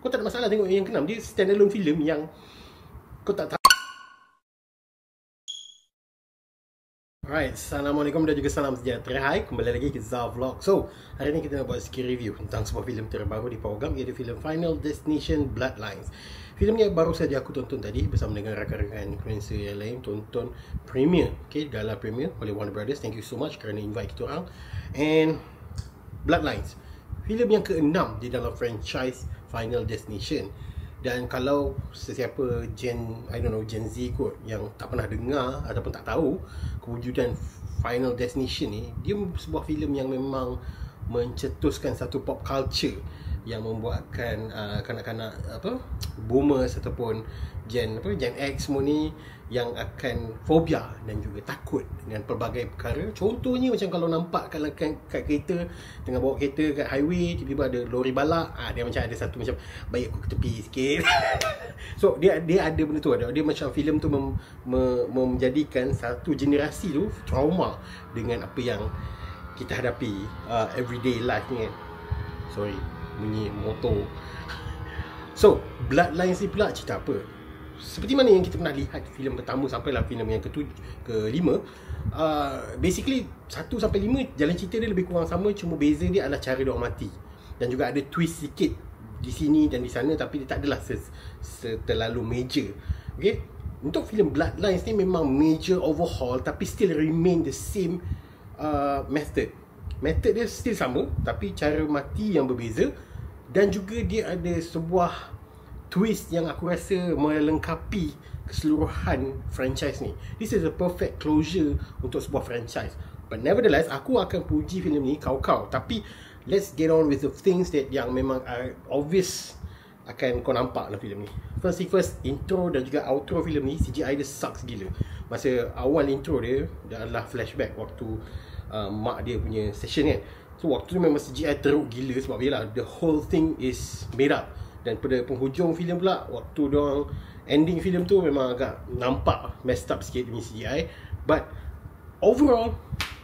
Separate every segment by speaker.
Speaker 1: kau tak ada masalah tengok yang ke-6. Dia standalone film yang kau tak tahu. Alright, Assalamualaikum dan juga salam sejahtera. Hai, kembali lagi ke Zah Vlog. So, hari ni kita nak buat sikit review tentang sebuah filem terbaru di program, iaitu filem Final Destination Bloodlines. Filem ni baru saja aku tonton tadi bersama dengan rakan-rakan influencer yang lain. Tonton premiere, okay, gala premiere oleh Warner Brothers. Thank you so much kerana invite kita orang. And Bloodlines, filem yang ke-6 di dalam franchise Final Destination. Dan kalau sesiapa Gen Z kot yang tak pernah dengar ataupun tak tahu kewujudan Final Destination ni, dia sebuah filem yang memang mencetuskan satu pop culture yang membuatkan kanak-kanak boomers ataupun Gen X semua ni yang akan fobia dan juga takut dengan pelbagai perkara. Contohnya macam kalau nampak kat kereta, tengah bawa kereta kat highway, tiba-tiba ada lori balak, dia macam ada satu macam baik aku ke tepi sikit. So dia ada benda tu, dia macam filem tu menjadikan satu generasi tu trauma dengan apa yang kita hadapi everyday life ni kan. Sorry, bunyi motor. So Bloodlines ni pula cerita apa? Seperti mana yang kita pernah lihat filem pertama sampailah filem yang ke-5, basically 1 sampai 5 jalan cerita dia lebih kurang sama, cuma beza dia adalah cara dia orang mati. Dan juga ada twist sikit di sini dan di sana, tapi dia tak adalah terlalu major. Okay? Untuk filem Bloodlines ni memang major overhaul, tapi still remain the same method. Method dia still sama, tapi cara mati yang berbeza. Dan juga dia ada sebuah twist yang aku rasa melengkapi keseluruhan franchise ni. This is a perfect closure untuk sebuah franchise. But nevertheless, aku akan puji filem ni kau-kau. Tapi let's get on with the things that yang memang obvious akan kau nampak dalam filem ni. First, intro dan juga outro filem ni, CGI dia sucks gila. Masa awal intro dia adalah flashback waktu mak dia punya session kan. So waktu tu memang CGI teruk gila sebab yelah, the whole thing is made up. Dan pada penghujung filem pula, waktu diorang ending filem tu memang agak nampak messed up sikit dengan CGI. But overall,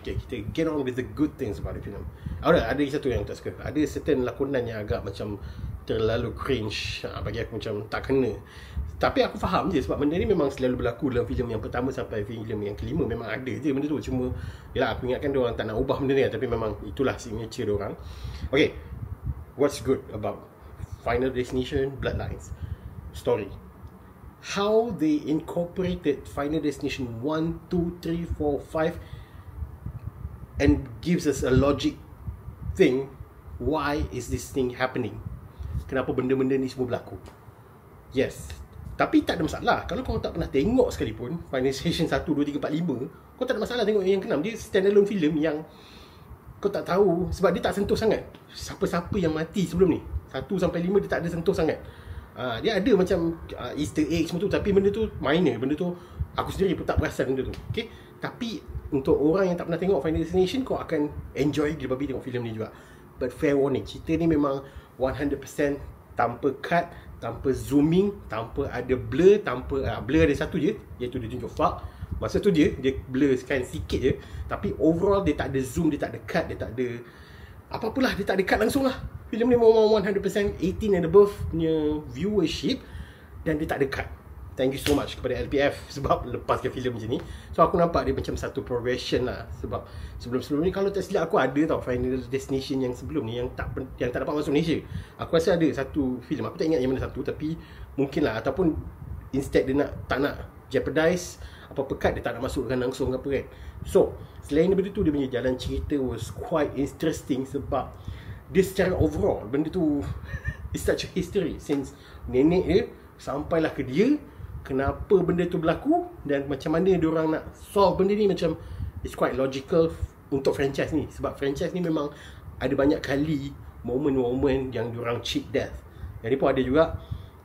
Speaker 1: okay, kita get on with the good things about the film. Ada satu yang tak suka. Ada certain lakonan yang agak macam terlalu cringe, bagi aku macam tak kena. Tapi aku faham je sebab benda ni memang selalu berlaku dalam filem yang pertama sampai filem yang ke-5. Memang ada je benda tu. Cuma yelah, aku ingatkan diorang tak nak ubah benda ni, tapi memang itulah signature diorang. Okay, what's good about Final Destination Bloodlines? Story. How they incorporated Final Destination 1, 2, 3, 4, 5 and gives us a logic thing. Why is this thing happening? Kenapa benda-benda ni semua berlaku? Yes. Tapi tak ada masalah. Kalau kau tak pernah tengok sekalipun Final Destination 1, 2, 3, 4, 5, kau tak ada masalah tengok yang ke-6. Dia standalone film yang kau tak tahu, sebab dia tak sentuh sangat siapa-siapa yang mati sebelum ni. 1 sampai 5 dia tak ada sentuh sangat. Dia ada macam Easter egg semua tu, tapi benda tu minor. Benda tu aku sendiri pun tak perasan benda tu. Okay? Tapi untuk orang yang tak pernah tengok Final Destination, kau akan enjoy gila babi tengok filem ni juga. But fair warning, cerita ni memang 100% tanpa cut, tanpa zooming, tanpa ada blur, blur ada satu je, iaitu dia tunjuk fuck. Masa tu dia blurkan sikit je. Tapi overall dia tak ada zoom, dia tak ada cut, dia tak ada apa-apalah, dia tak ada cut langsung lah. Filem ni memang 100% 18 and above punya viewership. Dan dia tak ada cut. Thank you so much kepada LPF sebab lepaskan filem macam ni. So aku nampak dia macam satu progression lah. Sebab sebelum-sebelum ni kalau tak silap aku ada tau Final Destination yang sebelum ni yang tak dapat masuk Malaysia. Aku rasa ada satu filem, aku tak ingat yang mana satu, tapi mungkin lah, ataupun instead dia tak nak jeopardize apa-apa cut, dia tak nak masukkan langsung ke apa kan. So selain daripada tu, dia punya jalan cerita was quite interesting sebab dia secara overall benda tu is such a history since nenek dia sampailah ke dia, kenapa benda tu berlaku dan macam mana diorang nak solve benda ni. Macam it's quite logical untuk franchise ni, sebab franchise ni memang ada banyak kali momen-momen yang diorang cheat death. Yang ni pun ada juga.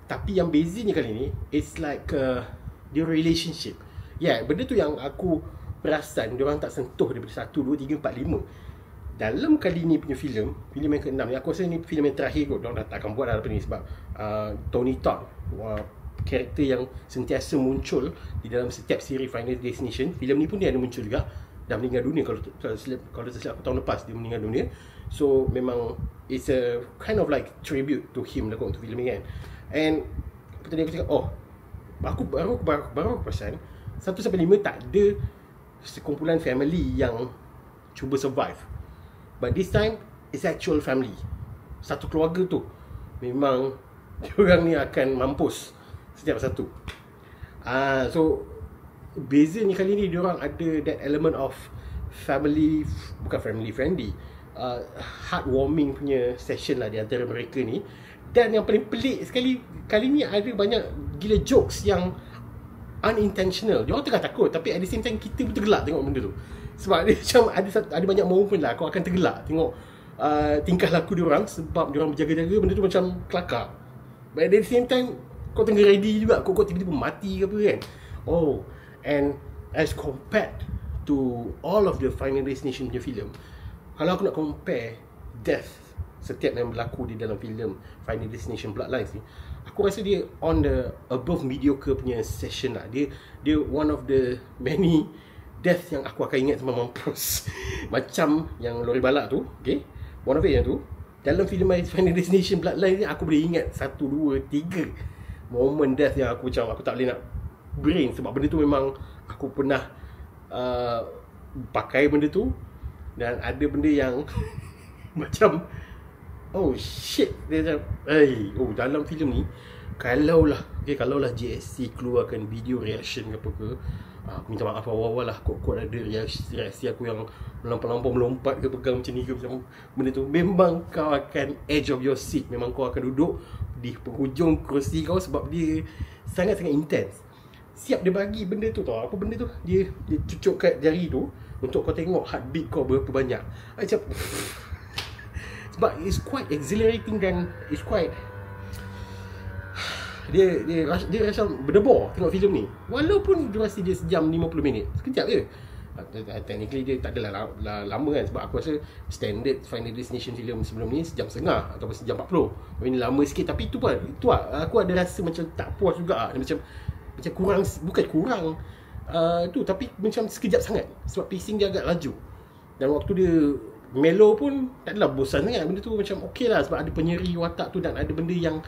Speaker 1: Tapi yang bezanya kali ni, it's like dia relationship. Benda tu yang aku perasan diorang tak sentuh daripada 1, 2, 3, 4, 5. Dalam kali ni punya filem yang ke-6 ni, aku rasa ni filem yang terakhir kot. Diorang dah tak akan buat apa ni sebab Tony Todd, karakter yang sentiasa muncul di dalam setiap siri Final Destination, filem ni pun dia ada muncul juga. dah meninggal dunia. Kalau tak silap aku tahun lepas dia meninggal dunia. So memang it's a kind of like tribute to him lah untuk filem ni kan. And apa tadi aku cakap, aku baru perasan 1 sampai 5 tak ada sekumpulan family yang cuba survive. But this time it's actual family. Satu keluarga tu memang diorang ni akan mampus setiap satu. So bezanya kali ni diorang ada that element of family, bukan family friendly, heartwarming punya session lah di antara mereka ni. Dan yang paling pelik sekali, kali ni ada banyak gila jokes yang unintentional. Diorang tengah takut, tapi at the same time kita pun tergelak tengok benda tu. Sebab dia macam ada banyak moment lah kau akan tergelak tengok tingkah laku diorang, sebab diorang berjaga-jaga benda tu macam kelakar. But at the same time kau tengah ready juga, kau tiba-tiba mati ke apa kan. And as compared to all of the Final Destination punya filem, kalau aku nak compare death setiap yang berlaku di dalam filem Final Destination Bloodlines ni, aku rasa dia on the above mediocre punya session lah. Dia one of the many death yang aku akan ingat sampai mampus. Macam yang lori balak tu, okay, one of it yang tu. Dalam filem Final Destination Bloodlines ni aku boleh ingat 1, 2, 3 moment death yang aku macam aku tak boleh nak brain. Sebab benda tu memang aku pernah pakai benda tu. Dan ada benda yang macam oh shit, dia macam dalam filem ni kalaulah JSC keluarkan video reaction ke apa ke, aku minta maaf awal-awal lah. Kok ada reaksi aku yang melampau-lampau melompat ke pegang macam ni ke, macam benda tu memang kau akan edge of your seat. Memang kau akan duduk di penghujung kerusi kau, sebab dia sangat-sangat intense. Siap dia bagi benda tu tau. Apa benda tu? Dia cucuk kat jari tu untuk kau tengok heartbeat kau berapa banyak. Macam sebab it's quite exhilarating dan it's quite dia rasa berdebar tengok filem ni. Walaupun durasi dia sejam 50 minit, sekejap je. Technically dia tak adalah lama kan, sebab aku rasa standard Final Destination filem sebelum ni sejam setengah ataupun sejam 40. Ini lama sikit, tapi itu aku ada rasa macam tak puas juga. Macam kurang, bukan kurang tu, tapi macam sekejap sangat. Sebab pacing dia agak laju. Dan waktu dia mellow pun tak adalah bosan sangat. Benda tu macam okey lah, sebab ada penyeri watak tu. Dan ada benda yang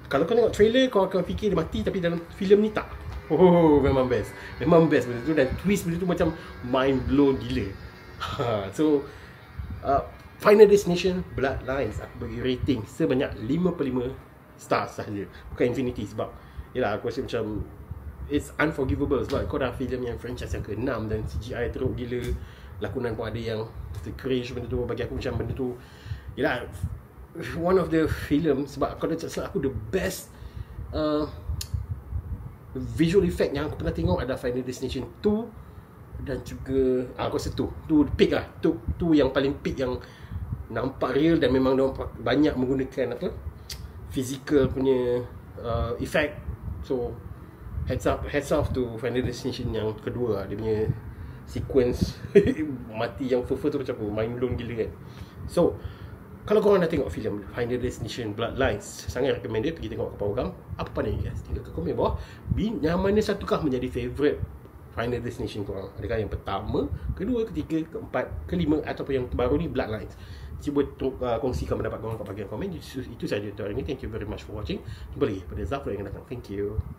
Speaker 1: kalau kau tengok trailer kau akan fikir dia mati, tapi dalam filem ni tak. Memang best benda tu. Dan twist benda tu macam mind blown gila. So Final Destination Bloodlines aku bagi rating sebanyak 5/5 stars sahaja, bukan infinity. Sebab yelah, aku rasa macam it's unforgivable. Sebab kau dah filem yang franchise yang ke-6 dan CGI teruk gila, lakonan pun ada yang cringe. Benda tu bagi aku macam benda tu yelah one of the film. Sebab kalau tak salah aku the best visual effect yang aku pernah tengok adalah Final Destination 2. Dan juga aku rasa tu peak lah. Tu yang paling peak, yang nampak real dan memang dia banyak menggunakan physical punya effect. So heads off to Final Destination yang kedua. Dia punya sequence mati yang tu macam mind blown gila kan. So kalau korang nak tengok filem Final Destination Bloodlines, sangat recommended pergi tengok ke Pawagam. Apa pandang guys? Tinggal ke komen bawah. Yang mana satukah menjadi favourite Final Destination korang? Adakah yang pertama, kedua, ketiga, keempat, kelima, ataupun yang terbaru ni Bloodlines? Cuba kongsikan pendapat korang kat bahagian komen. Itu sahaja untuk hari ini. Thank you very much for watching. Jumpa lagi pada Zaflo yang akan datang. Thank you.